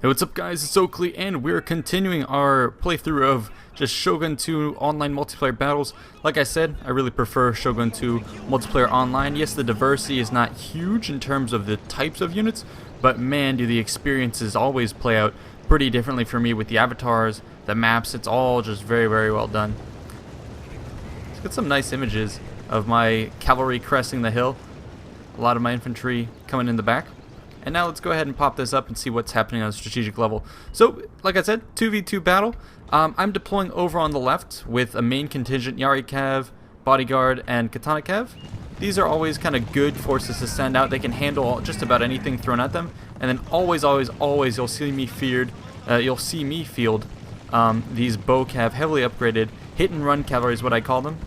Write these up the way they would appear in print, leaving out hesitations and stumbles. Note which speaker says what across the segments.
Speaker 1: Hey, what's up guys, it's Oakley, and we're continuing our playthrough of just Shogun 2 online multiplayer battles. Like I said, I really prefer Shogun 2 multiplayer online. Yes, the diversity is not huge in terms of the types of units, but man, do the experiences always play out pretty differently for me with the avatars, the maps. It's all just very, very well done. Let's get some nice images of my cavalry cresting the hill, a lot of my infantry coming in the back. And now let's go ahead and pop this up and see what's happening on a strategic level. So, like I said, 2v2 battle. I'm deploying over on the left with a main contingent, Yari Cav, Bodyguard, and Katana Cav. These are always kind of good forces to send out. They can handle just about anything thrown at them. And then always you'll see me field these Bow Cav, heavily upgraded hit and run cavalry is what I call them.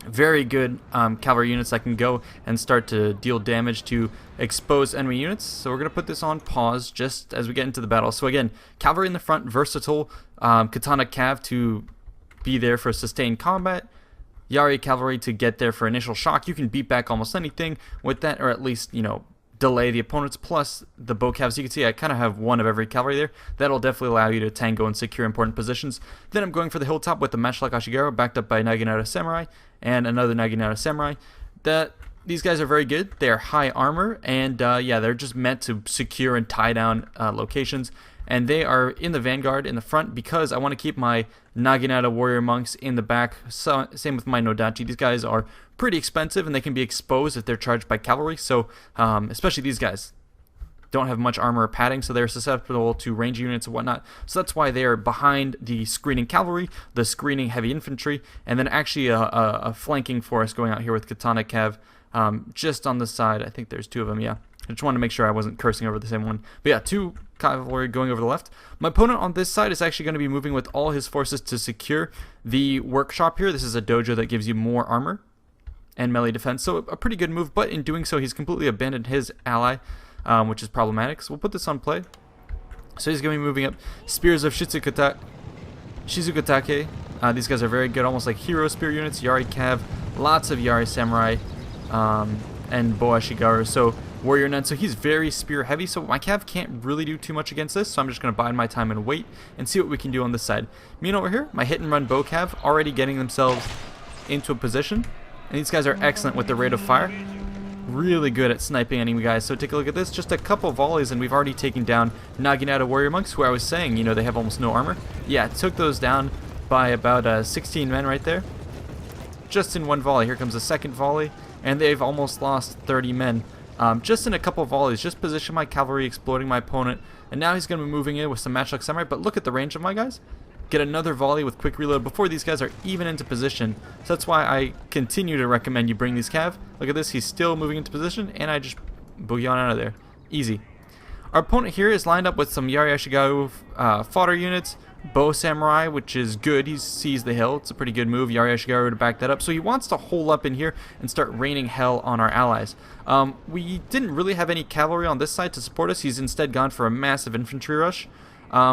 Speaker 1: Very good cavalry units that can go and start to deal damage to exposed enemy units. So we're going to put this on pause just as we get into the battle. So again, cavalry in the front, versatile, Katana Cav to be there for sustained combat, Yari cavalry to get there for initial shock. You can beat back almost anything with that, or at least, you know, delay the opponents, plus the bow calves. You can see I kind of have one of every cavalry there. That'll definitely allow you to tango and secure important positions. Then I'm going for the hilltop with the matchlock Ashigaru backed up by Naginata Samurai and another Naginata Samurai. These guys are very good. They are high armor, and yeah, they're just meant to secure and tie down locations. And they are in the vanguard in the front because I want to keep my Naginata warrior monks in the back. So, same with my Nodachi. These guys are pretty expensive and they can be exposed if they're charged by cavalry. So especially these guys don't have much armor or padding, so they're susceptible to range units and whatnot. So that's why they are behind the screening cavalry, the screening heavy infantry, and then actually a flanking force going out here with Katana Cav just on the side. I think there's two of them, yeah. I just wanted to make sure I wasn't cursing over the same one. But yeah, two cavalry going over the left. My opponent on this side is actually going to be moving with all his forces to secure the workshop here. This is a dojo that gives you more armor and melee defense. So a pretty good move, but in doing so, he's completely abandoned his ally, which is problematic. So we'll put this on play. So he's going to be moving up Spears of Shizugatake. These guys are very good, almost like hero spear units. Yari Cav, lots of Yari Samurai, and Bow Ashigaru. So warrior nun, so he's very spear heavy, so my cav can't really do too much against this, so I'm just going to bide my time and wait and see what we can do on this side. Meanwhile, over here, my hit and run bow cav already getting themselves into a position, and these guys are excellent with the rate of fire, really good at sniping enemy guys. So take a look at this, just a couple volleys and we've already taken down Naginata warrior monks, who I was saying, you know, they have almost no armor. Yeah, took those down by about 16 men right there, just in one volley. Here comes the second volley, and they've almost lost 30 men. Just in a couple volleys, just position my cavalry, exploiting my opponent, and now he's going to be moving in with some matchlock samurai. But look at the range of my guys. Get another volley with quick reload before these guys are even into position. So that's why I continue to recommend you bring these cav. Look at this, he's still moving into position, and I just boogie on out of there. Easy. Our opponent here is lined up with some Yari Ashigaru fodder units, Bow Samurai, which is good. He sees the hill. It's a pretty good move. Yari Ashigaru to back that up. So he wants to hole up in here and start raining hell on our allies. We didn't really have any cavalry on this side to support us. He's instead gone for a massive infantry rush,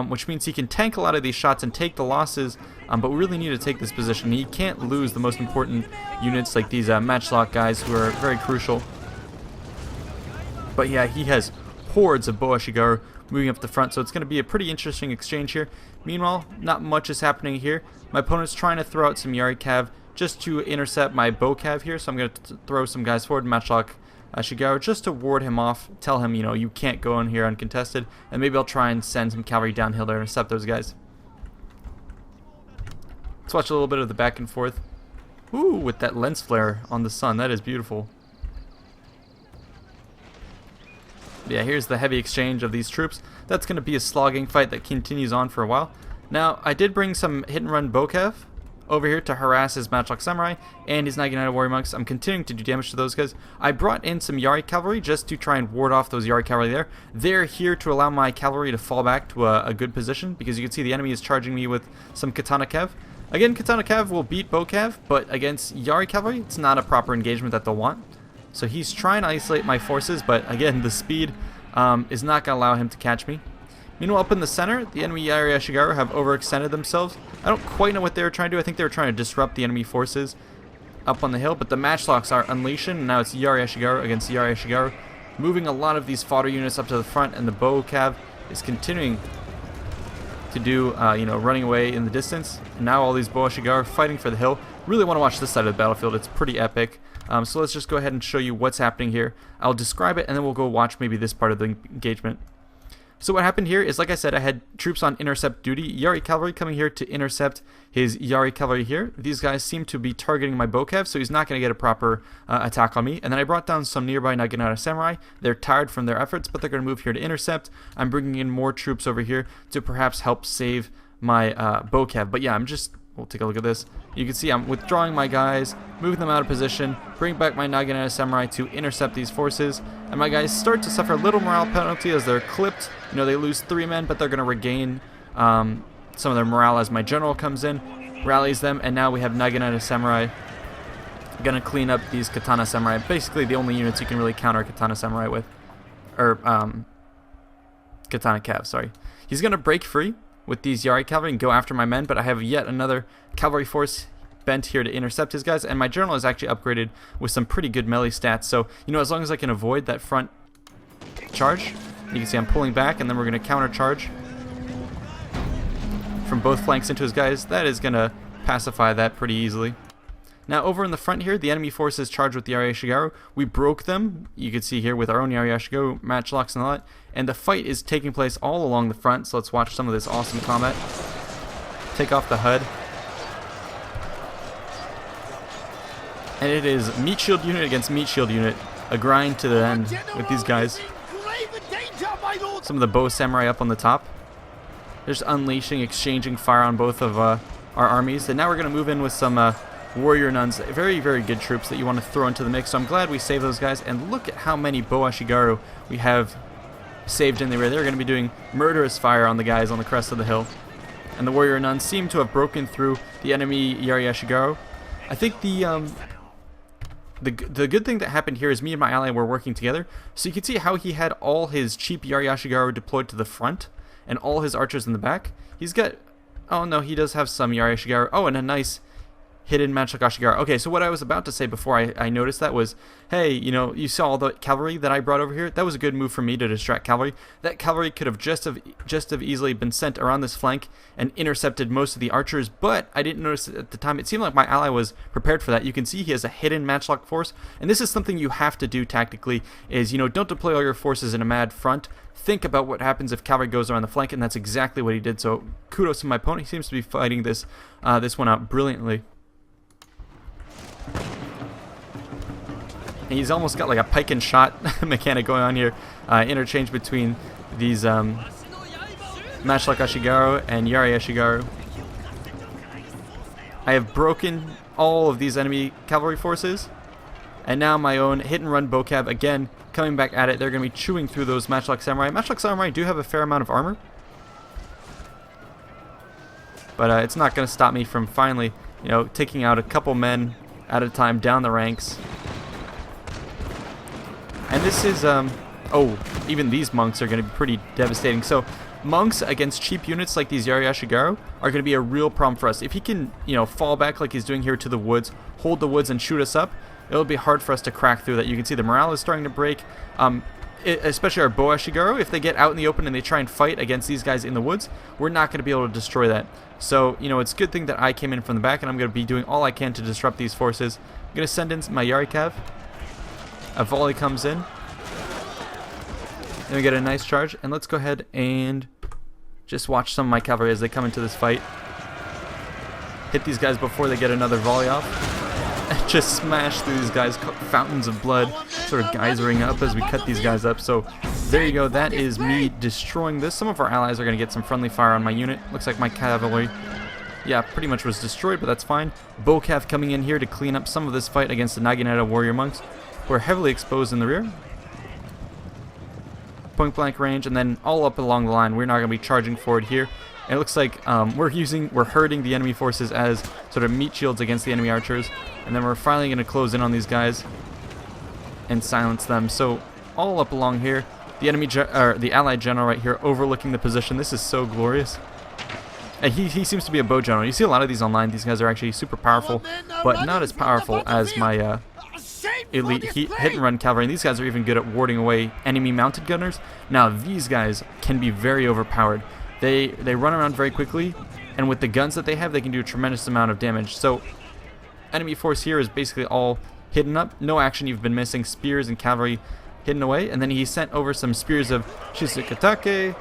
Speaker 1: which means he can tank a lot of these shots and take the losses, but we really need to take this position. He can't lose the most important units like these matchlock guys, who are very crucial. But yeah, he has hordes of Bow Ashigaru moving up the front, so it's going to be a pretty interesting exchange here. Meanwhile, not much is happening here. My opponent's trying to throw out some Yari Cav just to intercept my Bow Cav here, so I'm going to throw some guys forward, matchlock Ashigaru, just to ward him off, tell him, you know, you can't go in here uncontested, and maybe I'll try and send some cavalry downhill to intercept those guys. Let's watch a little bit of the back and forth. Ooh, with that lens flare on the sun, that is beautiful. Yeah, here's the heavy exchange of these troops. That's going to be a slogging fight that continues on for a while. Now, I did bring some hit and run bow cav over here to harass his matchlock samurai and his Naginata warrior monks. I'm continuing to do damage to those guys. I brought in some Yari cavalry just to try and ward off those Yari cavalry there. They're here to allow my cavalry to fall back to a good position, because you can see the enemy is charging me with some Katana Cav. Again, Katana Cav will beat bow cav, but against Yari cavalry, it's not a proper engagement that they'll want. So he's trying to isolate my forces, but again, the speed is not going to allow him to catch me. Meanwhile, up in the center, the enemy Yari Ashigaru have overextended themselves. I don't quite know what they were trying to do. I think they were trying to disrupt the enemy forces up on the hill, but the matchlocks are unleashing, and now it's Yari Ashigaru against Yari Ashigaru, moving a lot of these fodder units up to the front, and the bow cav is continuing to do, running away in the distance. And now all these Boashigaru fighting for the hill. Really want to watch this side of the battlefield. It's pretty epic. So let's just go ahead and show you what's happening here. I'll describe it, and then we'll go watch maybe this part of the engagement. So what happened here is, like I said, I had troops on intercept duty. Yari Cavalry coming here to intercept his Yari Cavalry here. These guys seem to be targeting my Bokev, so he's not going to get a proper attack on me. And then I brought down some nearby Naginata Samurai. They're tired from their efforts, but they're going to move here to intercept. I'm bringing in more troops over here to perhaps help save my Bokev. But yeah, we'll take a look at this. You can see I'm withdrawing my guys, moving them out of position, bring back my Naginata Samurai to intercept these forces, and my guys start to suffer a little morale penalty as they're clipped. They lose 3 men, but they're going to regain some of their morale as my general comes in, rallies them, and now we have Naginata Samurai going to clean up these Katana Samurai. Basically the only units you can really counter Katana Samurai with, or Katana Cav, sorry. He's going to break free with these Yari Cavalry and go after my men, but I have yet another cavalry force bent here to intercept his guys, and my general is actually upgraded with some pretty good melee stats. So, as long as I can avoid that front charge, you can see I'm pulling back, and then we're going to counter charge from both flanks into his guys. That is going to pacify that pretty easily. Now over in the front here, the enemy forces charged with the Yari Ashigaru. We broke them, you can see here, with our own Yari Ashigaru, matchlocks and all that. And the fight is taking place all along the front, so let's watch some of this awesome combat. Take off the HUD. And it is meat shield unit against meat shield unit. A grind to the end with these guys. Some of the bow samurai up on the top. They're just unleashing, exchanging fire on both of our armies. And now we're going to move in with some warrior nuns. Very, very good troops that you want to throw into the mix. So I'm glad we saved those guys. And look at how many Boashigaru we have saved in the rear. They're going to be doing murderous fire on the guys on the crest of the hill. And the warrior nuns seem to have broken through the enemy Yari Ashigaru. I think the good thing that happened here is me and my ally were working together. So you can see how he had all his cheap Yari Ashigaru deployed to the front and all his archers in the back. He's got, oh no, he does have some Yari Ashigaru. Oh, and a nice hidden matchlock Ashigaru. Okay, so what I was about to say before I noticed that was, hey, you saw all the cavalry that I brought over here? That was a good move for me to distract cavalry. That cavalry could have just have easily been sent around this flank and intercepted most of the archers, but I didn't notice it at the time. It seemed like my ally was prepared for that. You can see he has a hidden matchlock force, and this is something you have to do tactically, is, don't deploy all your forces in a mad front. Think about what happens if cavalry goes around the flank, and that's exactly what he did. So kudos to my opponent. He seems to be fighting this one out brilliantly. And he's almost got like a pike and shot mechanic going on here. Interchange between these matchlock Ashigaru and Yari Ashigaru. I have broken all of these enemy cavalry forces. And now my own hit and run Bokev, again, coming back at it. They're going to be chewing through those matchlock samurai. Matchlock samurai do have a fair amount of armor. But it's not going to stop me from finally, taking out a couple men at a time down the ranks. And this is, even these monks are going to be pretty devastating. So monks against cheap units like these Yari Ashigaru are going to be a real problem for us. If he can, fall back like he's doing here to the woods, hold the woods and shoot us up, it'll be hard for us to crack through that. You can see the morale is starting to break. Especially our Boashigaru, if they get out in the open and they try and fight against these guys in the woods, we're not going to be able to destroy that. So, it's a good thing that I came in from the back, and I'm going to be doing all I can to disrupt these forces. I'm going to send in my Yari Cav. A volley comes in. Then we get a nice charge, and let's go ahead and just watch some of my cavalry as they come into this fight. Hit these guys before they get another volley off. Just smash through these guys, fountains of blood sort of geysering up as we cut these guys up. So there you go, that is me destroying this. Some of our allies are going to get some friendly fire on my unit. Looks like my cavalry, yeah, pretty much was destroyed, but that's fine. Bokev coming in here to clean up some of this fight against the Naginata warrior monks, who are heavily exposed in the rear. Point blank range, and then all up along the line. We're not going to be charging forward here. And it looks like we're hurting the enemy forces as sort of meat shields against the enemy archers. And then we're finally going to close in on these guys and silence them. So all up along here, the allied general right here overlooking the position. This is so glorious. And he seems to be a bow general. You see a lot of these online. These guys are actually super powerful, but not as powerful as my elite hit and run cavalry, and these guys are even good at warding away enemy mounted gunners. Now these guys can be very overpowered. They run around very quickly, and with the guns that they have, they can do a tremendous amount of damage. So enemy force here is basically all hidden up, no action you've been missing, spears and cavalry hidden away, and then he sent over some Spears of Shizugatake.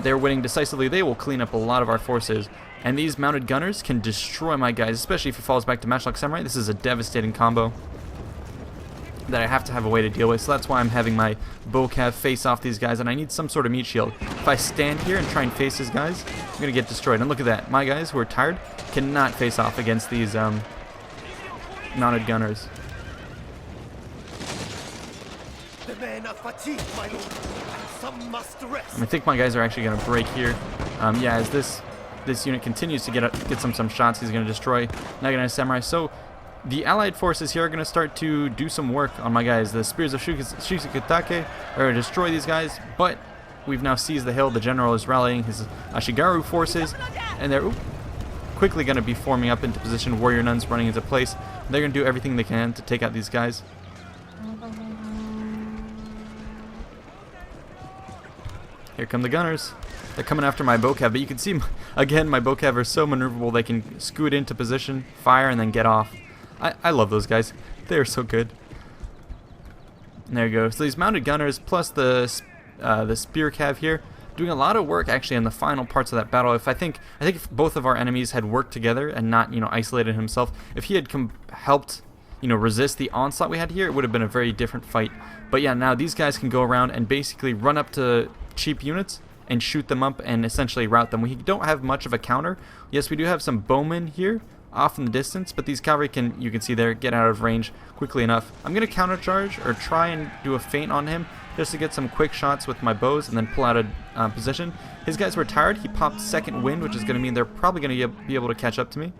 Speaker 1: They're winning decisively. They will clean up a lot of our forces. And these mounted gunners can destroy my guys, especially if he falls back to Matchlock Samurai. This is a devastating combo that I have to have a way to deal with. So that's why I'm having my Bocav face off these guys, and I need some sort of meat shield. If I stand here and try and face these guys, I'm going to get destroyed. And look at that. My guys who are tired cannot face off against these mounted gunners.
Speaker 2: The men are fatigued, my lord, and some must rest.
Speaker 1: I think my guys are actually going to break here. Yeah, as this unit continues to get some shots, he's going to destroy Naginata Samurai. So the allied forces here are going to start to do some work on my guys. The Spears of Shizugatake are going to destroy these guys, but we've now seized the hill. The general is rallying his Ashigaru forces, and they're quickly going to be forming up into position. Warrior nuns running into place. They're going to do everything they can to take out these guys. Here come the gunners. They're coming after my Bocav, but you can see, again, my Bocav are so maneuverable. They can scoot into position, fire, and then get off. I love those guys. They're so good. And there you go. So these mounted gunners plus the spear cav here, doing a lot of work actually in the final parts of that battle. I think if both of our enemies had worked together and not isolated himself, if he had helped resist the onslaught we had here, it would have been a very different fight. But yeah, now these guys can go around and basically run up to cheap units and shoot them up and essentially rout them. We don't have much of a counter. Yes, we do have some bowmen here off in the distance, but these cavalry you can see there, get out of range quickly enough. I'm going to countercharge or try and do a feint on him just to get some quick shots with my bows and then pull out a position. His guys were tired. He popped second wind, which is going to mean they're probably going to be able to catch up to me.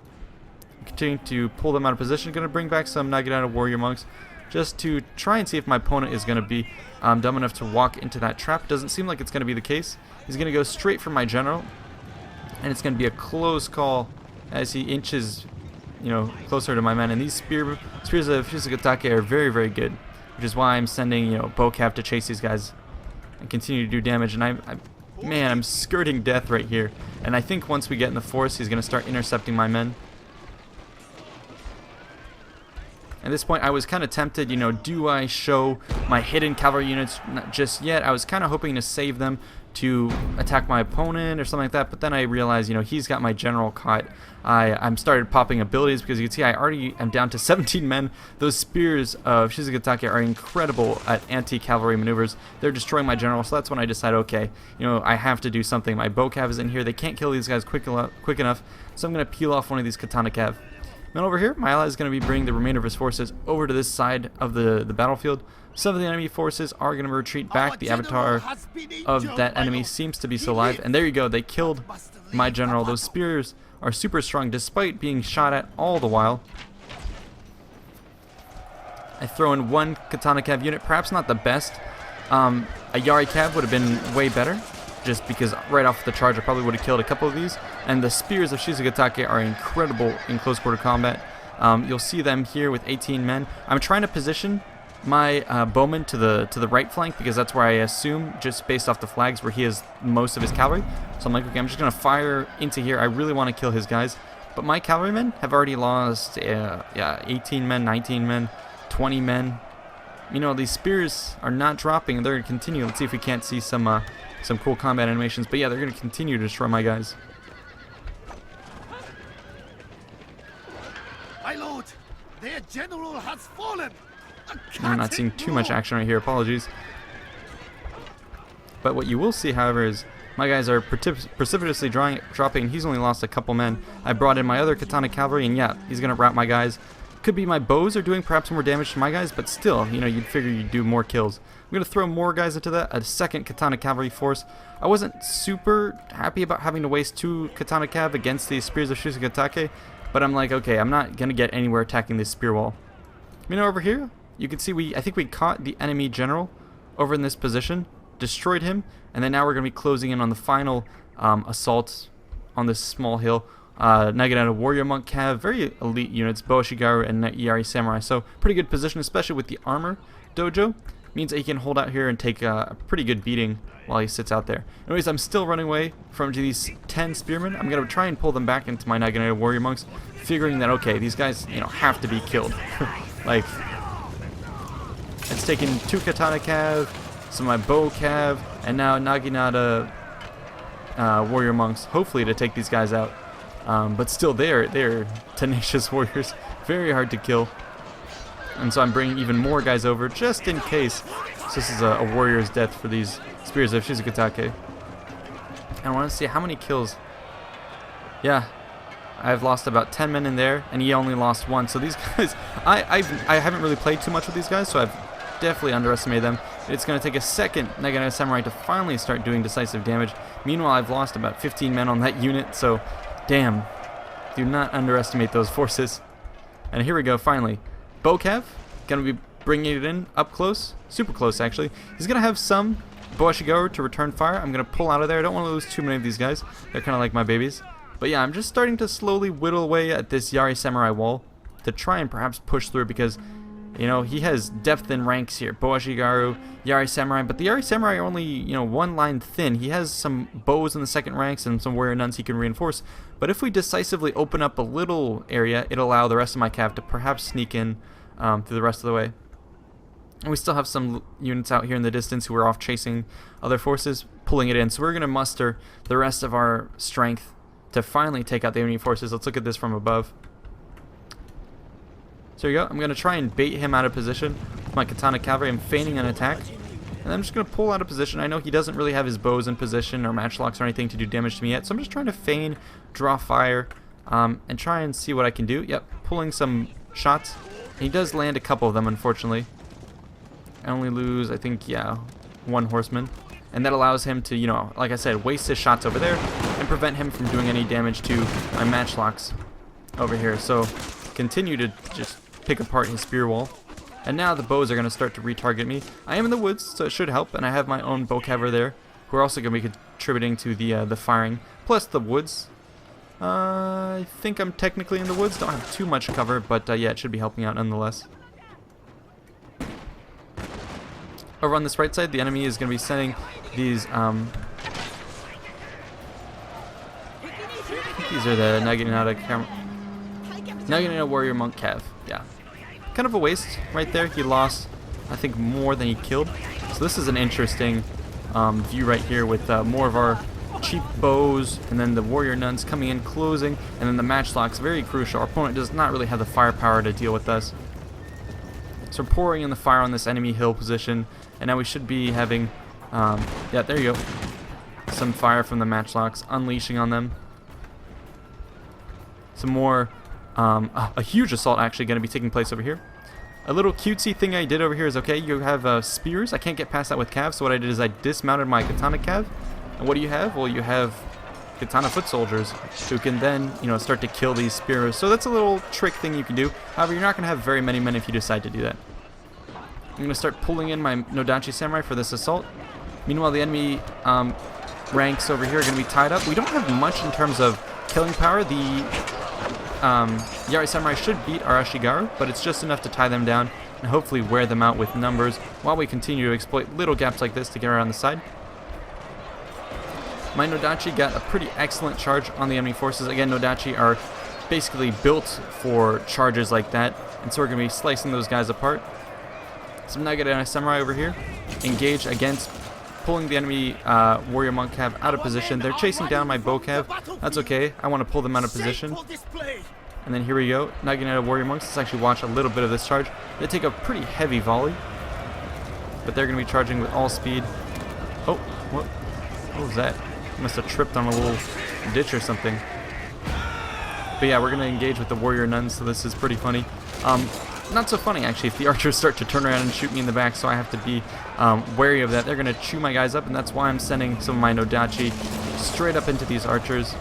Speaker 1: Continuing to pull them out of position. Going to bring back some Naginata warrior monks just to try and see if my opponent is going to be dumb enough to walk into that trap. Doesn't seem like it's going to be the case. He's going to go straight for my general, and it's going to be a close call as he inches closer to my men. And these Spears of Shizugatake are very, very good, which is why I'm sending Bocav to chase these guys and continue to do damage. And I'm skirting death right here. And I think once we get in the forest, he's going to start intercepting my men. At this point, I was kind of tempted, do I show my hidden cavalry units? Not just yet. I was kind of hoping to save them to attack my opponent or something like that, but then I realized, he's got my general caught. I'm started popping abilities because you can see I already am down to 17 men. Those Spears of Shizugatake are incredible at anti-cavalry maneuvers. They're destroying my general, so that's when I decided, okay, I have to do something. My Bocav is in here. They can't kill these guys quick enough, so I'm going to peel off one of these Katana Cav. Then over here, my ally is going to be bringing the remainder of his forces over to this side of the battlefield. Some of the enemy forces are going to retreat back. The avatar of that enemy seems to be still alive. And there you go, they killed my general. Those spears are super strong despite being shot at all the while. I throw in one Katana Cav unit, perhaps not the best. A Yari Cav would have been way better, just because right off the charge I probably would have killed a couple of these. And the Spears of Shizugatake are incredible in close quarter combat. You'll see them here with 18 men. I'm trying to position my bowman to the right flank because that's where I assume, just based off the flags, where he has most of his cavalry. So I'm like, okay, I'm just going to fire into here. I really want to kill his guys. But my cavalrymen have already lost 18 men, 19 men, 20 men. These spears are not dropping. They're going to continue. Let's see if we can't see some cool combat animations. But yeah, they're going to continue to destroy my guys.
Speaker 2: My lord, their general has fallen.
Speaker 1: I'm not seeing too much action right here. Apologies. But what you will see, however, is my guys are precipitously dropping, and he's only lost a couple men. I brought in my other Katana Cavalry, and yeah, he's going to rout my guys. Could be my bows are doing perhaps more damage to my guys, but still, you'd figure you'd do more kills. I'm going to throw more guys into that, a second Katana Cavalry force. I wasn't super happy about having to waste 2 Katana Cav against these Spears of Shizugatake, but I'm like, okay, I'm not going to get anywhere attacking this spear wall. Over here, you can see I think we caught the enemy general over in this position, destroyed him, and then now we're going to be closing in on the final assault on this small hill. Naginata Warrior Monk Cav, very elite units, Boashigaru and Yari Samurai. So pretty good position, especially with the armor dojo. Means that he can hold out here and take a pretty good beating while he sits out there. Anyways, I'm still running away from these 10 spearmen. I'm going to try and pull them back into my Naginata Warrior Monks, figuring that, okay, these guys, you know, have to be killed. Like, it's taken 2 Katana Cav, some of my Bow Cav, and now Naginata Warrior Monks, hopefully to take these guys out. But still, they're tenacious warriors, very hard to kill. And so I'm bringing even more guys over just in case. So this is a warrior's death for these Spears of Shizugatake. And I want to see how many kills. Yeah, I've lost about 10 men in there, and he only lost 1. So these guys, I haven't really played too much with these guys, so I've definitely underestimated them. It's going to take a second Naginata Samurai to finally start doing decisive damage. Meanwhile, I've lost about 15 men on that unit, so damn, do not underestimate those forces. And here we go, finally. Bocav, going to be bringing it in up close, super close actually. He's going to have some Boashigaru to return fire. I'm going to pull out of there. I don't want to lose too many of these guys. They're kind of like my babies. But yeah, I'm just starting to slowly whittle away at this Yari Samurai wall to try and perhaps push through because, you know, he has depth in ranks here. Boashigaru, Yari Samurai, but the Yari Samurai are only, you know, 1 line thin. He has some bows in the second ranks and some warrior nuns he can reinforce. But if we decisively open up a little area, it'll allow the rest of my cav to perhaps sneak in through the rest of the way. And we still have some units out here in the distance who are off chasing other forces, pulling it in. So we're going to muster the rest of our strength to finally take out the enemy forces. Let's look at this from above. So there you go. I'm going to try and bait him out of position with my Katana Cavalry. I'm feigning an attack. And I'm just going to pull out of position. I know he doesn't really have his bows in position or matchlocks or anything to do damage to me yet. So I'm just trying to feign, draw fire, and try and see what I can do. Yep, pulling some shots. He does land a couple of them, unfortunately. I only lose, I think, yeah, 1 horseman. And that allows him to, you know, like I said, waste his shots over there and prevent him from doing any damage to my matchlocks over here. So continue to just pick apart his spear wall. And now the bows are going to start to retarget me. I am in the woods, so it should help. And I have my own bow caver there, who are also going to be contributing to the firing. Plus the woods. I think I'm technically in the woods. Don't have too much cover, but yeah, it should be helping out nonetheless. Over on this right side, the enemy is going to be sending these. These are the Naginata Warrior Monk Cav. Yeah, kind of a waste right there. He lost, I think, more than he killed. So this is an interesting view right here with more of our cheap bows, and then the warrior nuns coming in, closing, and then the matchlocks, very crucial. Our opponent does not really have the firepower to deal with us. So we're pouring in the fire on this enemy hill position, and now we should be having, yeah, there you go, some fire from the matchlocks, unleashing on them. Some more, a huge assault actually going to be taking place over here. A little cutesy thing I did over here is, okay, you have spears. I can't get past that with cav, so what I did is I dismounted my katana cav. And what do you have? Well, you have katana foot soldiers who can then, you know, start to kill these spears. So that's a little trick thing you can do. However, you're not going to have very many men if you decide to do that. I'm going to start pulling in my Nodachi Samurai for this assault. Meanwhile, the enemy ranks over here are going to be tied up. We don't have much in terms of killing power. The Yari Samurai should beat our Ashigaru, but it's just enough to tie them down and hopefully wear them out with numbers while we continue to exploit little gaps like this to get around the side. My Nodachi got a pretty excellent charge on the enemy forces. Again, Nodachi are basically built for charges like that, and so we're going to be slicing those guys apart. Some Naginata Samurai over here, engage against pulling the enemy Warrior Monk Cav out of position. They're chasing down my Bow Cav. That's okay. I want to pull them out of position. And then here we go. Naginata Warrior Monks. Let's actually watch a little bit of this charge. They take a pretty heavy volley, but they're going to be charging with all speed. Oh, what was that? Must have tripped on a little ditch or something. But yeah, we're going to engage with the warrior nuns, so this is pretty funny. Not so funny, actually, if the archers start to turn around and shoot me in the back, so I have to be wary of that. They're going to chew my guys up, and that's why I'm sending some of my Nodachi straight up into these archers.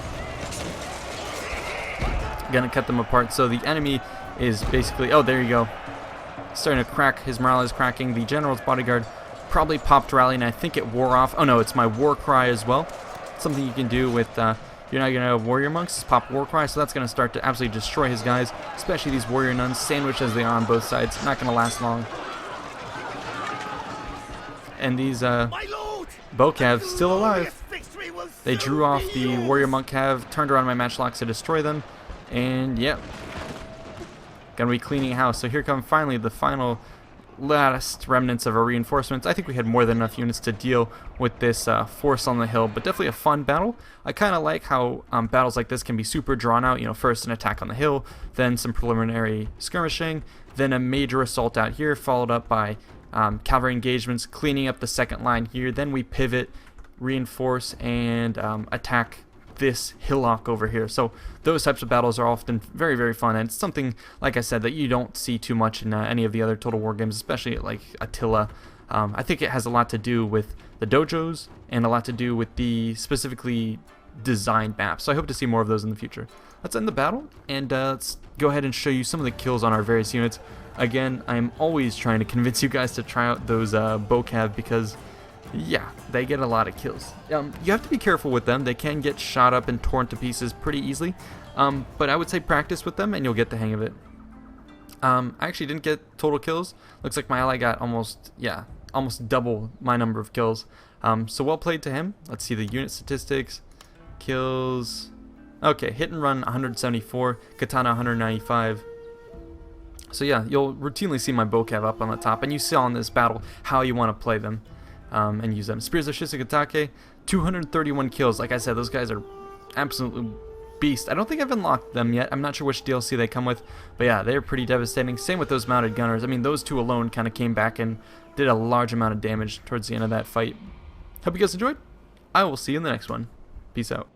Speaker 1: Going to cut them apart. So the enemy is basically... Oh, there you go. Starting to crack. His morale is cracking. The general's bodyguard probably popped rally, and I think it wore off. Oh, no, it's my war cry as well. Something you can do with You're not gonna have warrior monks pop war cry, so that's gonna start to absolutely destroy his guys, especially these warrior nuns, sandwiched as they are on both sides. Not gonna last long. And these
Speaker 2: My lord!
Speaker 1: bow calves still alive.
Speaker 2: Victory will
Speaker 1: They
Speaker 2: soon
Speaker 1: drew off
Speaker 2: be
Speaker 1: the
Speaker 2: yours.
Speaker 1: warrior monk cav, turned around my matchlocks to destroy them, and yep, gonna be cleaning house. So here come finally the final last remnants of our reinforcements. I think we had more than enough units to deal with this force on the hill, but definitely a fun battle. I kind of like how battles like this can be super drawn out. You know, first an attack on the hill, then some preliminary skirmishing, then a major assault out here, followed up by cavalry engagements, cleaning up the second line here. Then we pivot, reinforce, and attack this hillock over here. So those types of battles are often very, very fun, and it's something, like I said, that you don't see too much in any of the other Total War games, especially like Attila. I think it has a lot to do with the dojos and a lot to do with the specifically designed maps. So I hope to see more of those in the future. Let's end the battle, and let's go ahead and show you some of the kills on our various units. Again, I'm always trying to convince you guys to try out those bow cav because yeah, they get a lot of kills. You have to be careful with them. They can get shot up and torn to pieces pretty easily. But I would say practice with them and you'll get the hang of it. I actually didn't get total kills. Looks like my ally got almost double my number of kills. So well played to him. Let's see the unit statistics. Kills. Okay, hit and run 174, katana 195. So yeah, you'll routinely see my bow cav up on the top, and you saw in this battle how you want to play them. And use them. Spears of Shizugatake, 231 kills. Like I said, those guys are absolutely beast. I don't think I've unlocked them yet. I'm not sure which DLC they come with, but yeah, they're pretty devastating. Same with those mounted gunners. I mean, those two alone kind of came back and did a large amount of damage towards the end of that fight. Hope you guys enjoyed. I will see you in the next one. Peace out.